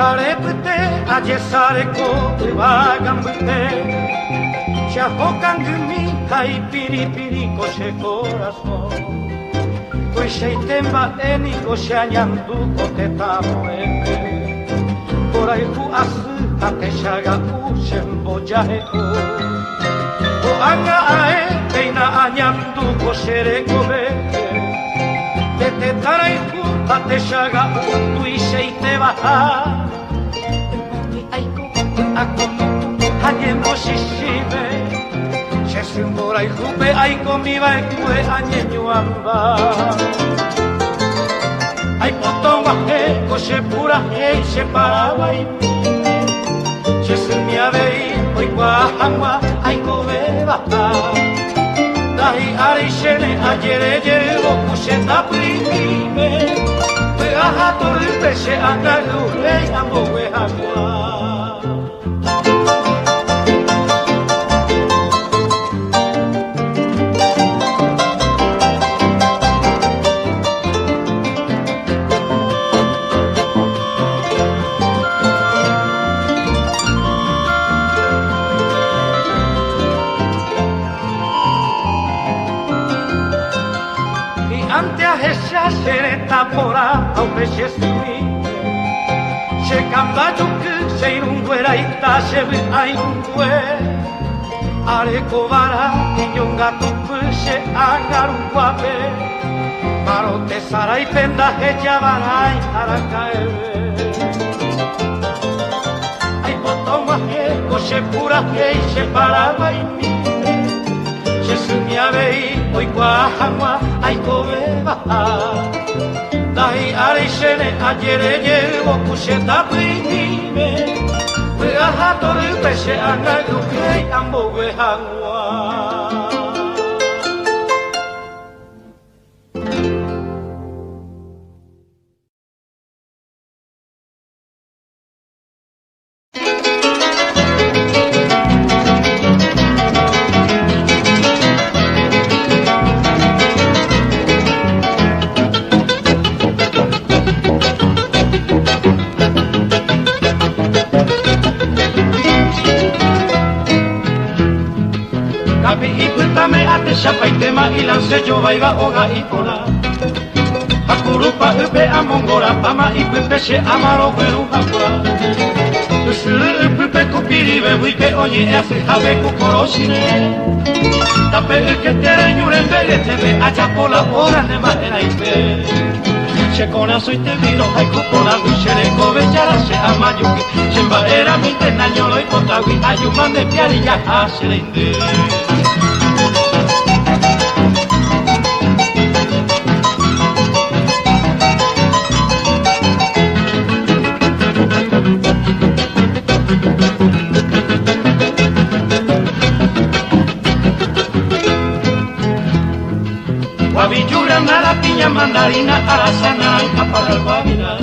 Arepte, ayesareko, evagambute. Chahokanggumi, kai piripiri, coche corazón. Koisheiten eni, coche añanduko, te tamoete. Por ahí ju asu, ate shaga ushen boyaeko. O anga ae, teina añanduko, shereko beke. Te tarai ju, ate shaga utu, isheite baha. Akono, hanyemo shishime. Shesimbora y jupe, ay comiba y cue, añeño amba. Ay potoma, coche pura, se paraba y mime. Shesimia vei, hoy guajangua, ay cobeba. Dahi arishene, ayere llevo, coche taprimime. Pegaja torripe, se angalu, rey, ambo, huejagua. Pora au peșe sui Ce cam da giucă Se-i runguera ita Se vâ ai rungue Are covara Inyonga tu pâșe Angaru guape Marote sarai penda Heja varai Arakaeve Ai potoma he Coșe pura hei Se parava i mine Se sumia vei Oi guahangua Ai coveva Dahi arishene ajere yewo kusheta prinime Pegaha toru peshe angalu kei ambo wehangwa Shapa y tema y lance yo vaiga oga y pola Hakurupa upe amongora pama y pepe se amaro peru hakura Usuru upe kupiri be wike oye efe habe kukorosine Tape uke tere nyuren bele tebe aja pola ora nema era ipe Se kona soy te viro hay kupona gushere kobe chara se amayuki Chemba era mi tenañolo y potawi ayuman de piari ya haserinde Guavillura, nara, piña, mandarina, arazana, para el guavina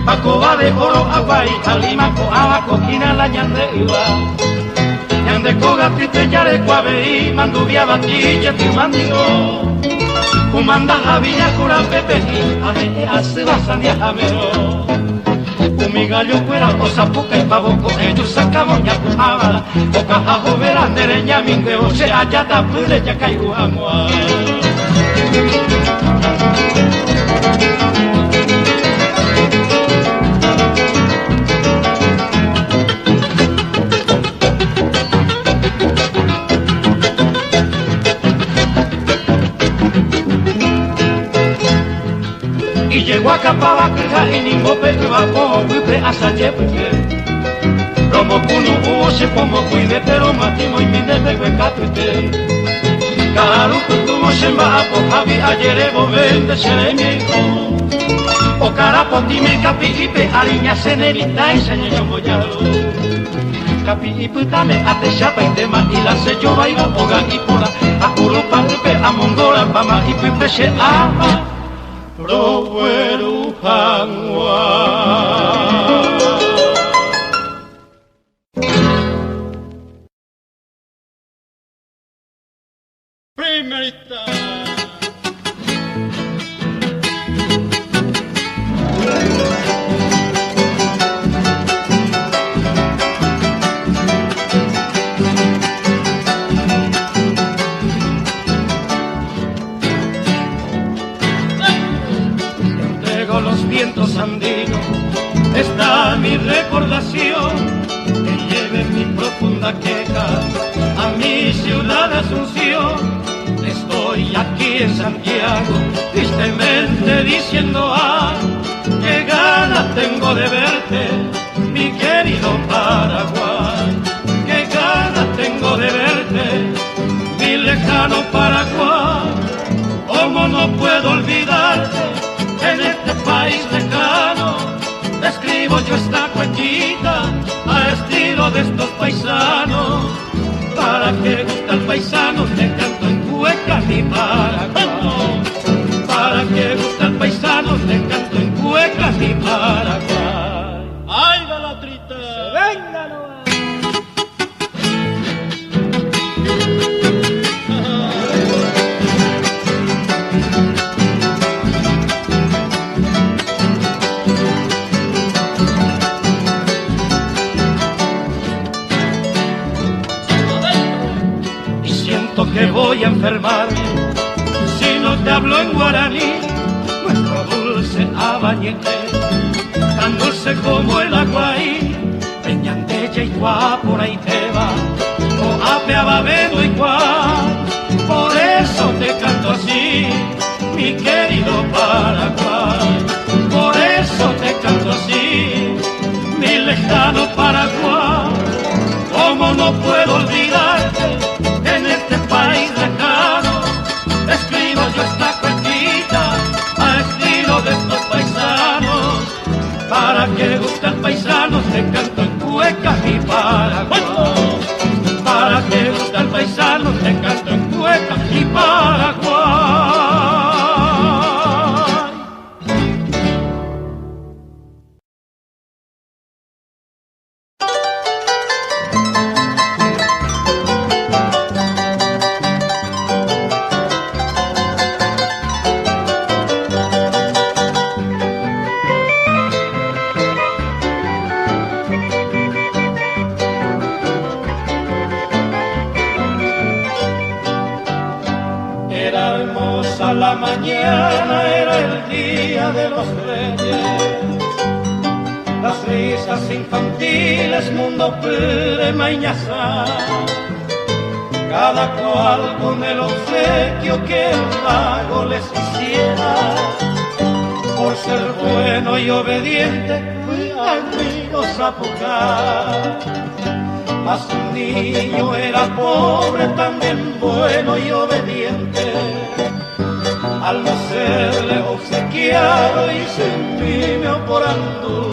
Pacoba de oro, aguay, alima, coaba, coquina, la ñande iba Ñande coga, triste, yare, guaveí, mandubia, batilla, timandigo Kumanda, javilla, cura, pepeji, aje, asiba, sandia, jamero Umigallo, cuera, osapuca y pavoco, ellos sacamos ya cujabala Ocaja, jovera, nereña, mingueo, se allata, pule, ya caigo, amua Y llegó a Capaba, Caja y Nimbope, Vapo, Wipe, hasta Yepe Romo, Kuno, Uose, Pomo, Cuide, pero Matimo y Mindete, Huecatuite Karu, Kutumo, Shemba, Apo, Javi, Ayerebo, Vende, Seremico O Carapo, Time, Capi, Ipe, Ariña, Senerita, y Señor Moyaro Capi, Iputame, Ate, Chapa, y Tema, y la Sello, Baiba, Oga, y Pura Akurupa, Upe, Amongora, Pama, Ipe, Se ama Roweru hangwa Primerita recordación que lleve mi profunda queja a mi ciudad de Asunción. Estoy aquí en Santiago, tristemente diciendo qué ganas tengo de verte, mi querido Paraguay. Qué ganas tengo de verte, mi lejano Paraguay. Cómo no puedo olvidarte en este país lejano. Escribo yo esta cuentita a estilo de estos paisanos. Para que gusta el paisano te canto en cueca mi Paraguay. Para que gusta el paisano te canto en cueca mi Paraguay. ¡Ay, Galatrita! ¡Venga nomás! Que voy a enfermarme si no te hablo en guaraní. Nuestro dulce abañete, tan dulce como el aguaí, peñandella y por ahí te va, o apeaba vendo y por eso te canto así, mi querido Paraguay. Por eso te canto así, mi lejano Paraguay. Cómo no puedo olvidarte en este país lejano. Escribo yo esta cuentita a estilo de estos paisanos. Para que guste el paisano te canto en cueca mi Paraguay. Para que guste el paisano te canto en cueca mi Paraguay. La mañana era el día de los reyes, las risas infantiles, mundo plema y ñazá, cada cual con el obsequio que el mago les hiciera. Por ser bueno y obediente, fui amigos a pocar. Mas un niño era pobre, también bueno y obediente. Al no serle obsequiado y sentirme por andú,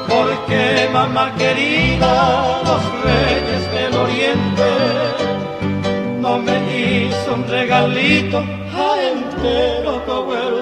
porque mamá querida, los reyes del oriente no me hizo un regalito entero como el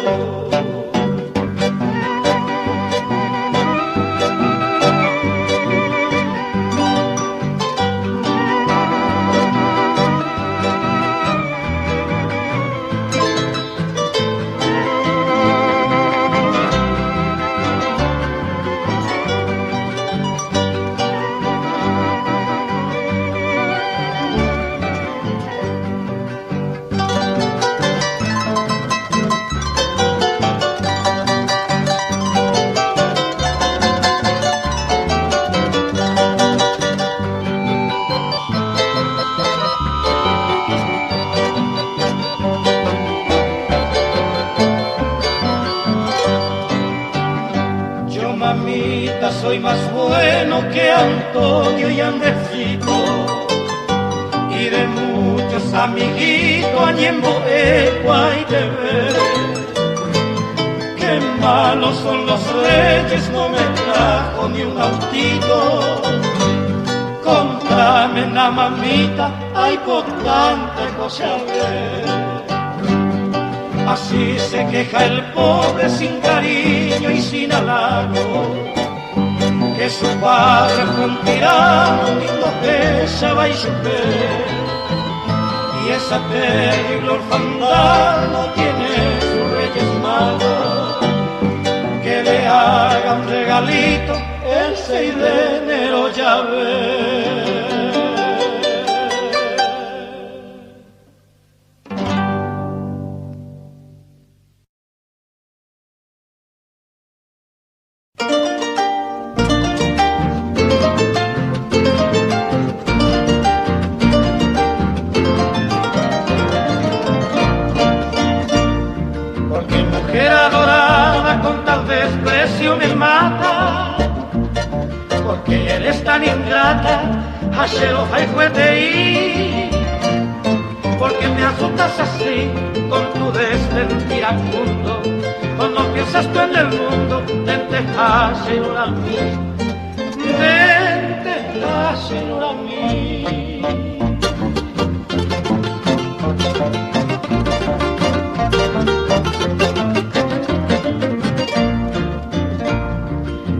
soy más bueno que Antonio y Andresito, y de muchos amiguitos a Ñembo, Ecua y de ver. Qué malos son los reyes, no me trajo ni un autito. Contame la mamita, ay por tanta cosa ver. Así se queja el pobre sin cariño y sin halago, que su padre fue un tirano y lo pesaba y chofer. Y esa terrible orfandad no tiene sus reyes magos, que le haga un regalito el 6 de enero ya ve. tan ingrata, hachero y porque me asustas así con tu desdén iracundo. Cuando piensas tú en el mundo, vente hachero a mí, vente hachero a mí.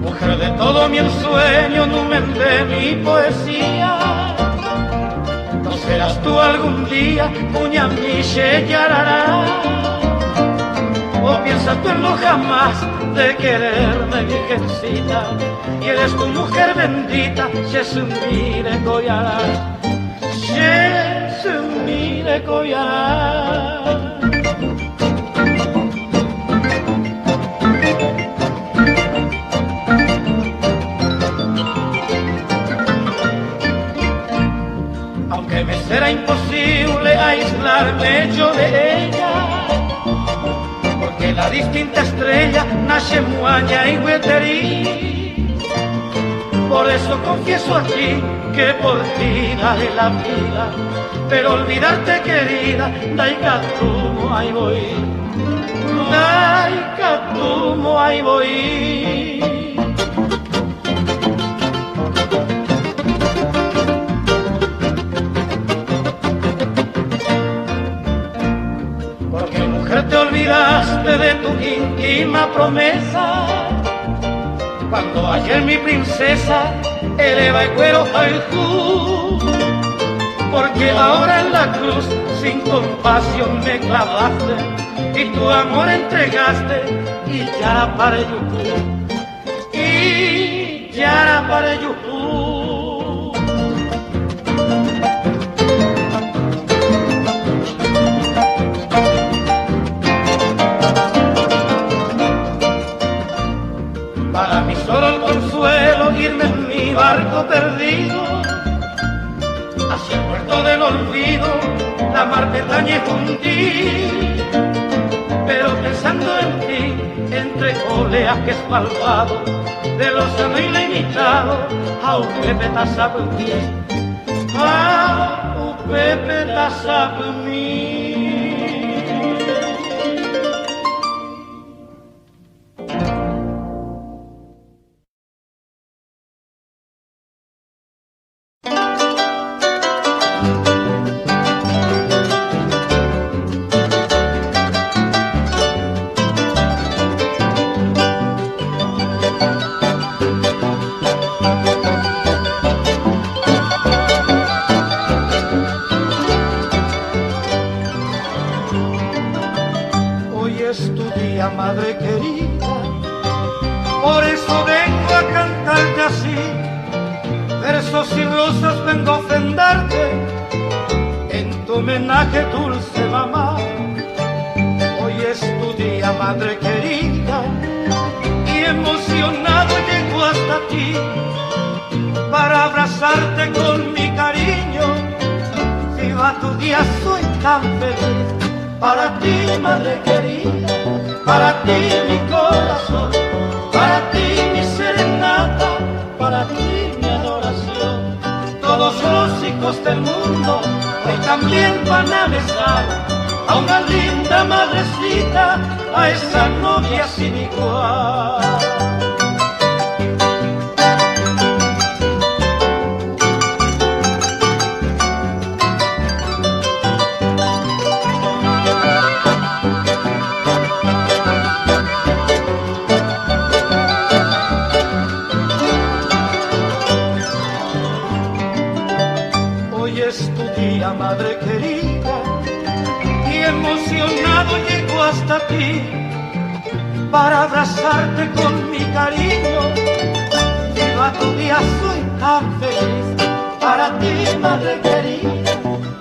Mujer de todo mi ensueño, numen de mi poesía, ¿no serás tú algún día puña mi yarará? ¿O piensas tú en lo jamás de quererme, virgencita? Y eres tu mujer bendita, Jesús mire coyará, Jesús mire coyará. Aunque me será imposible aislarme yo de ella, porque la distinta estrella nace muaña y hueterí. Por eso confieso aquí que por ti daré la vida, pero olvidarte querida, daikatumo ahí voy, daikatumo ahí voy. Te olvidaste de tu íntima promesa, cuando ayer mi princesa eleva el cuero al ju, porque ahora en la cruz sin compasión me clavaste y tu amor entregaste y ya para yujú, y ya para yujú. Para mí solo el consuelo irme en mi barco perdido hacia el puerto del olvido, la mar petaña y hundir. Pero pensando en ti, entre oleajes malvados del océano ilimitado, a un pepe tasapumí, a un pepe tasapumí. Madre querida, por eso vengo a cantarte así, versos y rosas vengo a ofrendarte, en tu homenaje dulce mamá. Hoy es tu día, madre querida, y emocionado llego hasta ti, para abrazarte con mi cariño. Viva tu día, soy tan feliz, para ti madre querida, para ti mi corazón, para ti mi serenata, para ti mi adoración. Todos los hijos del mundo hoy también van a besar a una linda madrecita, a esa novia sin igual. Madre querida, y emocionado llego hasta ti, para abrazarte con mi cariño. Viva tu día, soy tan feliz, para ti madre querida,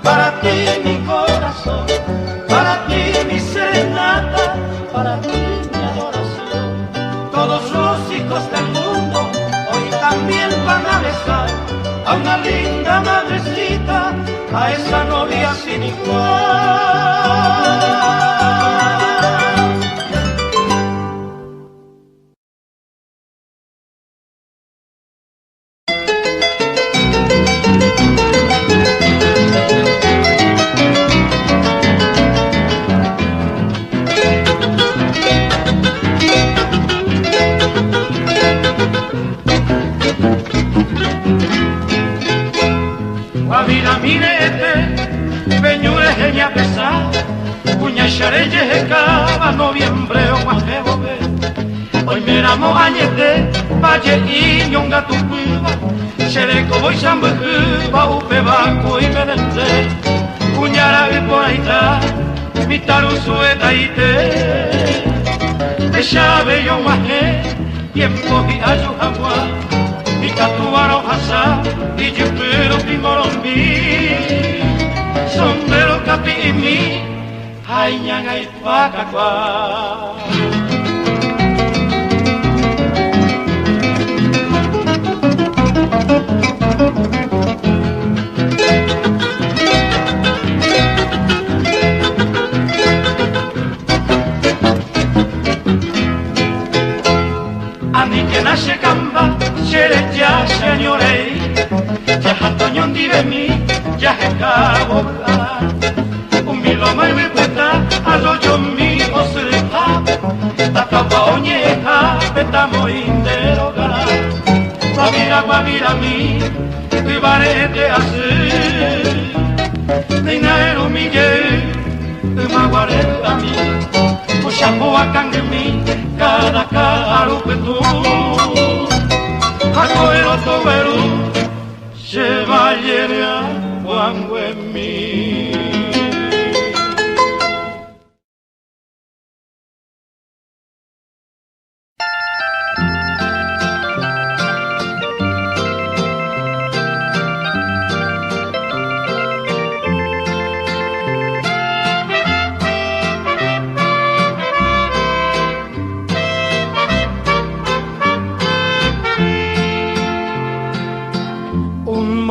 para ti mi corazón, para ti mi serenata, para ti mi adoración. Todos los hijos del mundo hoy también van a besar a una linda madrecita, a esa novia sin igual. peñures ella pesar, cuña xarelle cava noviembre o majeve. Hoy me ramo añete, valle y ñonga tu cuiva, xereco voy sambujuba, upe baco y medente, cuñara y por ahí está, mi taru sueta y te, de llave yo majé, tiempo y ayujagua, y tatuaro hasa, y yupero timorombi, sombrero capi y mi, ay ñanga y pacacua. Ani que nace camba, xere ya señorei, ya antoñón dive mi, ya je cabo bla. Un miloma y me cuenta, a lo yo mi osreja, tatapa oñeja, petamo inderogara. Guavira mi, tu barete así, dinero miguel, tu maguare a mí. Chapoa mi, cada caro que tú, acuero tobero, chevalier guango en mí.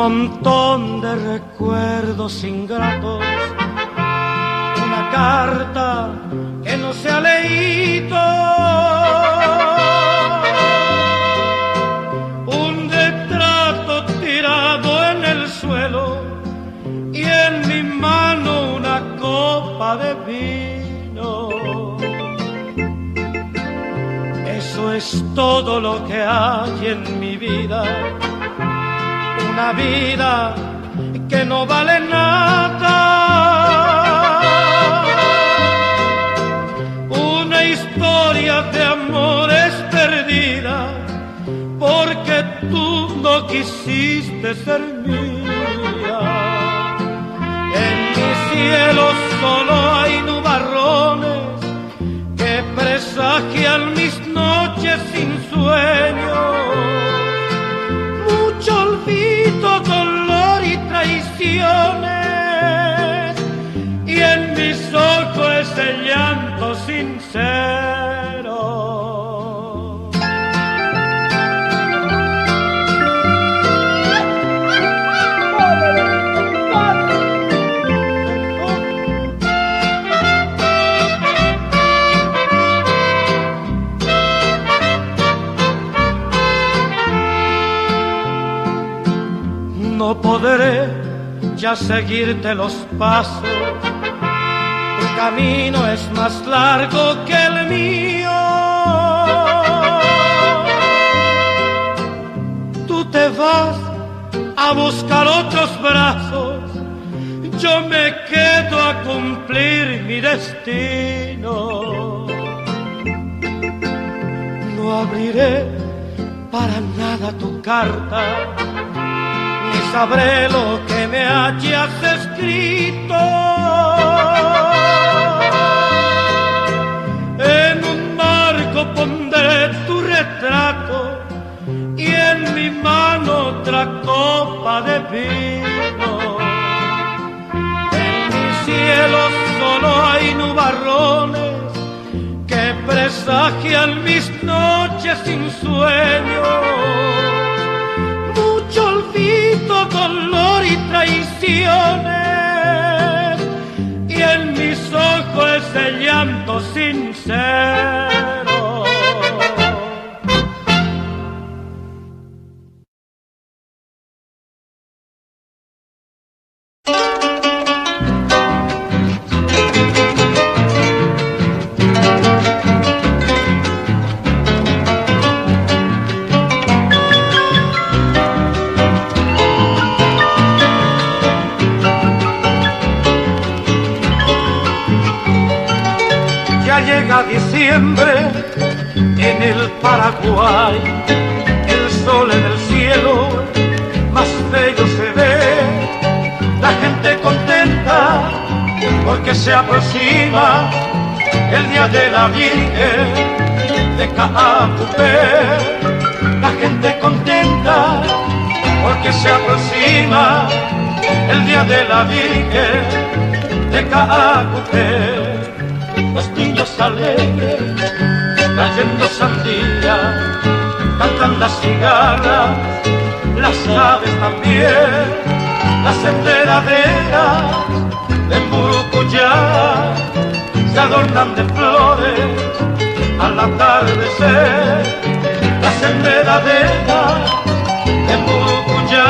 Montón de recuerdos ingratos, una carta que no se ha leído, un retrato tirado en el suelo y en mi mano una copa de vino. Eso es todo lo que hay en mi vida. Una vida que no vale nada, una historia de amores perdida, porque tú no quisiste ser mía. En mi cielo solo hay nubarrones que presagian mis noches sin sueño. Mucho olvido, dolor y traiciones, y en mis ojos ese llanto sincero. No podré ya seguirte los pasos, tu camino es más largo que el mío. Tú te vas a buscar otros brazos, yo me quedo a cumplir mi destino. No abriré para nada tu carta, ni sabré lo que me hayas escrito. En un marco pondré tu retrato y en mi mano otra copa de vino. En mi cielo solo hay nubarrones que presagian mis noches sin sueño. Mucho olvido, dolor y traiciones, y en mis ojos ese llanto sincero. llega diciembre en el Paraguay, el sol en el cielo más bello se ve, la gente contenta porque se aproxima el día de la Virgen de Caacupé. La gente contenta porque se aproxima el día de la Virgen de Caacupé. Los niños alegres, trayendo sandía, cantan las cigarras, las aves también, las enredaderas de Murucuyá se adornan de flores al atardecer. Las enredaderas de Murucuyá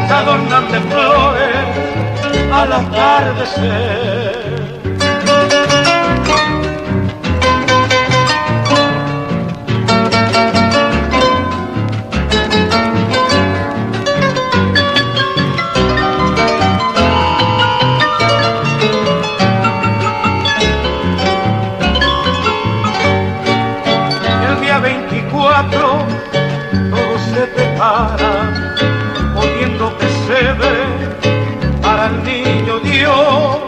se adornan de flores al atardecer. Todos se preparan poniendo pesebre para el niño Dios,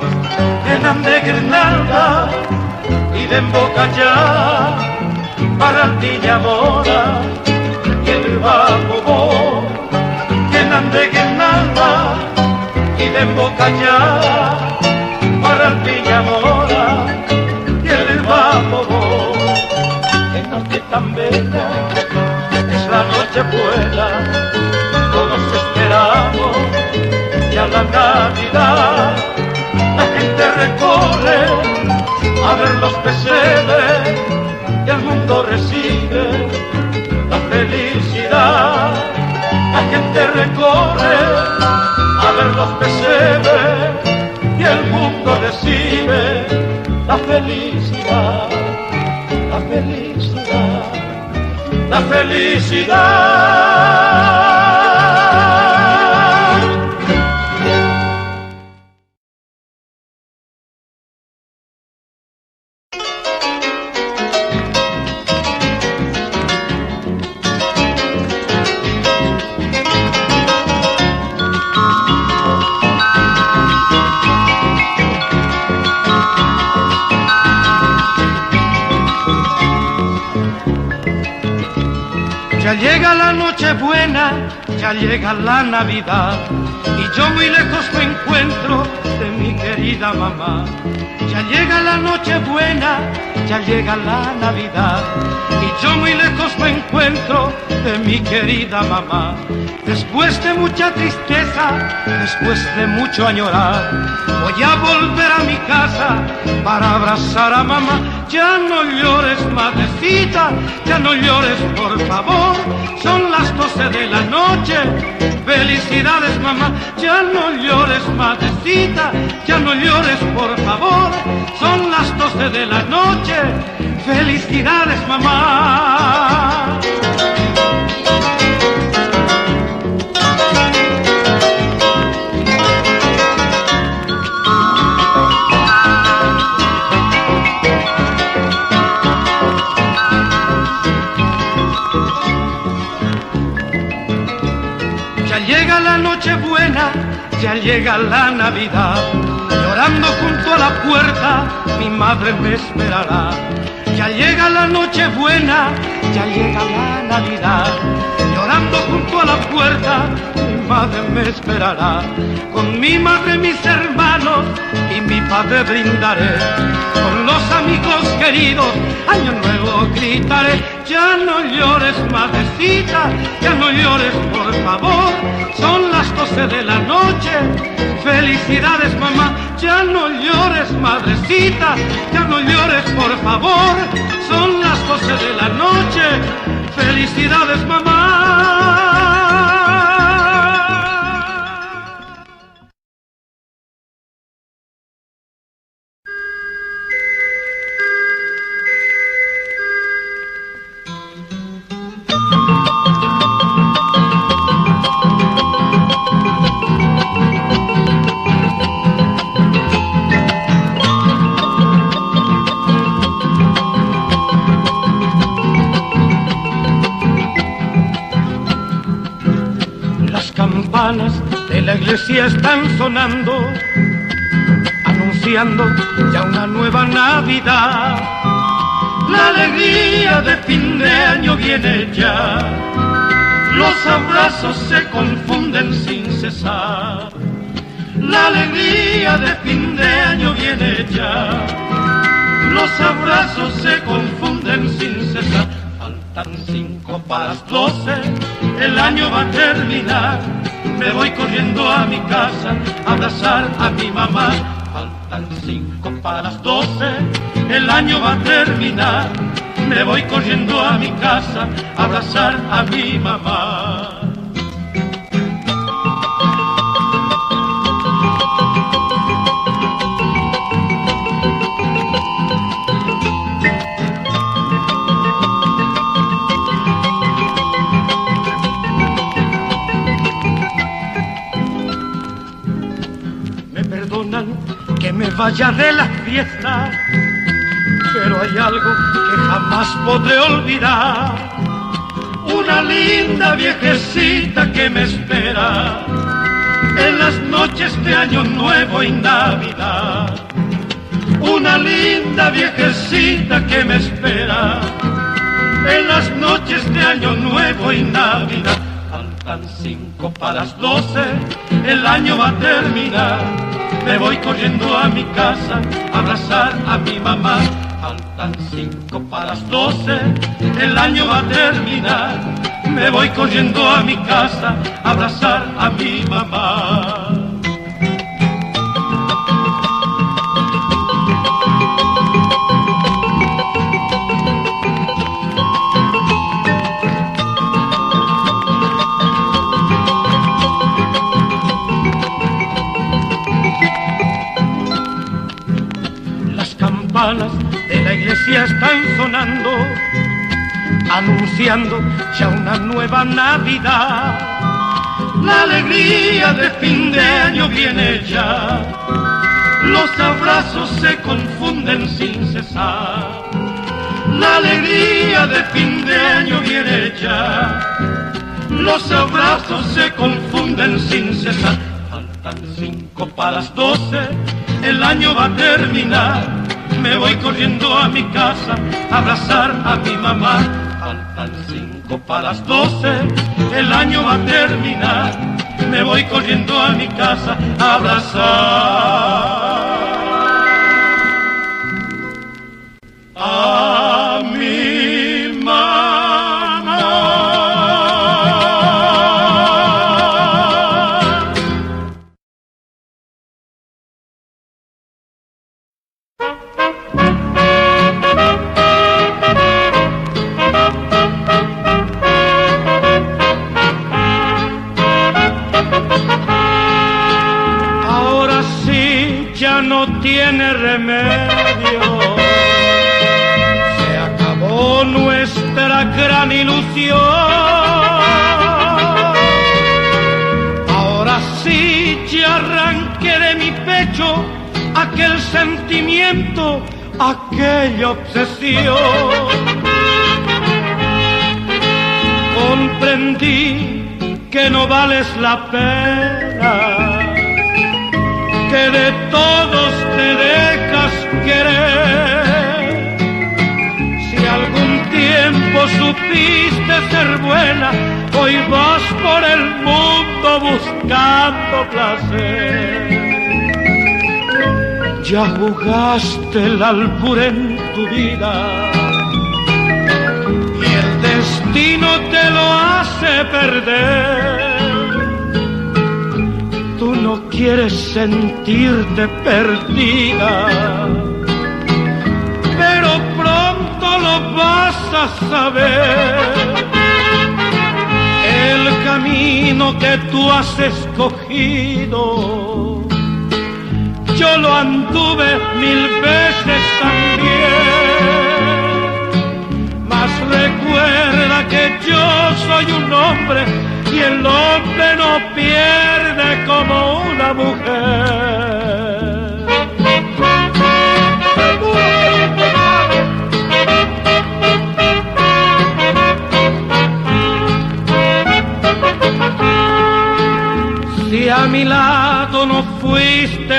llenan de guirnalda y de embocallá para el Viñamora y el Bambobó, llenan de guirnalda y de embocallá para el Viñamora y el Bambobó. Qué noche tan bella, es la noche buena, todos esperamos ya la Navidad. La gente recorre a ver los pesebres y el mundo recibe la felicidad. La gente recorre a ver los pesebres y el mundo recibe la felicidad. La felicidad, la felicidad. Ya llega la noche buena, ya llega la Navidad, y yo muy lejos me encuentro de mi querida mamá. Ya llega la noche buena, ya llega la Navidad, y yo muy lejos me encuentro de mi querida mamá. Después de mucha tristeza, después de mucho añorar, voy a volver a mi casa para abrazar a mamá. Ya no llores, madrecita, ya no llores, por favor, son las 12 de la noche. Felicidades, mamá, ya no llores, madrecita, ya no llores, por favor, son las 12 de la noche. Felicidades, mamá. Ya llega la noche buena, ya llega la Navidad, llorando junto a la puerta, mi madre me esperará. Ya llega la noche buena, ya llega la Navidad, llorando junto a la puerta, mi madre me esperará. Con mi madre, mis hermanos y mi padre brindaré, con los amigos queridos, año nuevo gritaré. Ya no llores, madrecita, ya no llores, por favor, son las 12 de la noche. Felicidades, mamá, ya no llores, madrecita, ya no llores, por favor, son las 12 de la noche. Felicidades, mamá. la iglesia están sonando, anunciando ya una nueva Navidad. La alegría de fin de año viene ya, los abrazos se confunden sin cesar. La alegría de fin de año viene ya, los abrazos se confunden sin cesar. Faltan 5 para las 12, el año va a terminar. Me voy corriendo a mi casa a abrazar a mi mamá. Faltan 5 para las 12, el año va a terminar. Me voy corriendo a mi casa a abrazar a mi mamá. Que me vaya de la fiesta, pero hay algo que jamás podré olvidar. Una linda viejecita que me espera en las noches de Año Nuevo y Navidad. Una linda viejecita que me espera en las noches de Año Nuevo y Navidad. Faltan 5 para las 12, el año va a terminar. Me voy corriendo a mi casa a abrazar a mi mamá. Faltan 5 para las 12, el año va a terminar. Me voy corriendo a mi casa a abrazar a mi mamá. De la iglesia están sonando, anunciando ya una nueva Navidad. La alegría de fin de año viene ya, los abrazos se confunden sin cesar. La alegría de fin de año viene ya, los abrazos se confunden sin cesar. Faltan 5 para las 12, el año va a terminar. Me voy corriendo a mi casa a abrazar a mi mamá. Faltan 5 para las 12, el año va a terminar. Me voy corriendo a mi casa a abrazar a mi mamá. No tiene remedio, se acabó nuestra gran ilusión. Ahora sí ya arranqué de mi pecho aquel sentimiento, aquella obsesión. Comprendí que no vales la pena, que de todos te dejas querer. Si algún tiempo supiste ser buena, hoy vas por el mundo buscando placer. Ya jugaste el albur en tu vida y el destino te lo hace perder. Tú no quieres sentirte perdida, pero pronto lo vas a saber. El camino que tú has escogido, yo lo anduve 1000 veces también. Mas recuerda que yo soy un hombre y el hombre no pierde como una mujer. Si a mí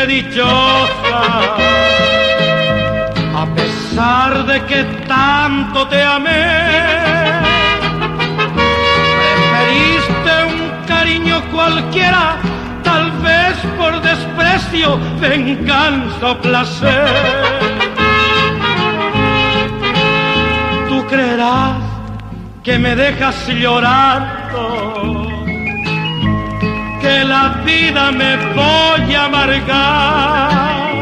sentirte dichosa. A pesar de que tanto te amé, preferiste un cariño cualquiera, tal vez por desprecio, venganza o placer. Tú creerás que me dejas llorando, que la vida me voy a amargar,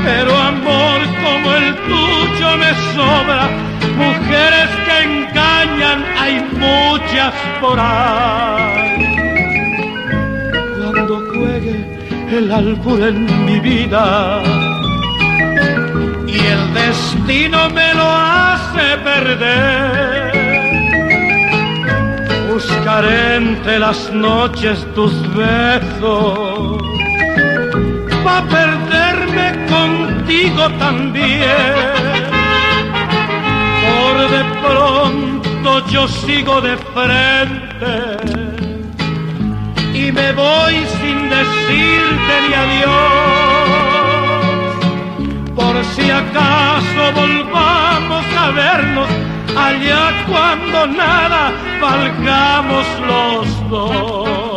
pero amor como el tuyo me sobra, mujeres que engañan hay muchas por ahí. Cuando juegue el albur en mi vida y el destino me lo hace perder, buscaré entre las noches tus besos, pa' perderme contigo también. Por de pronto yo sigo de frente y me voy sin decirte ni adiós, por si acaso volvamos a vernos allá cuando nada valgamos los dos.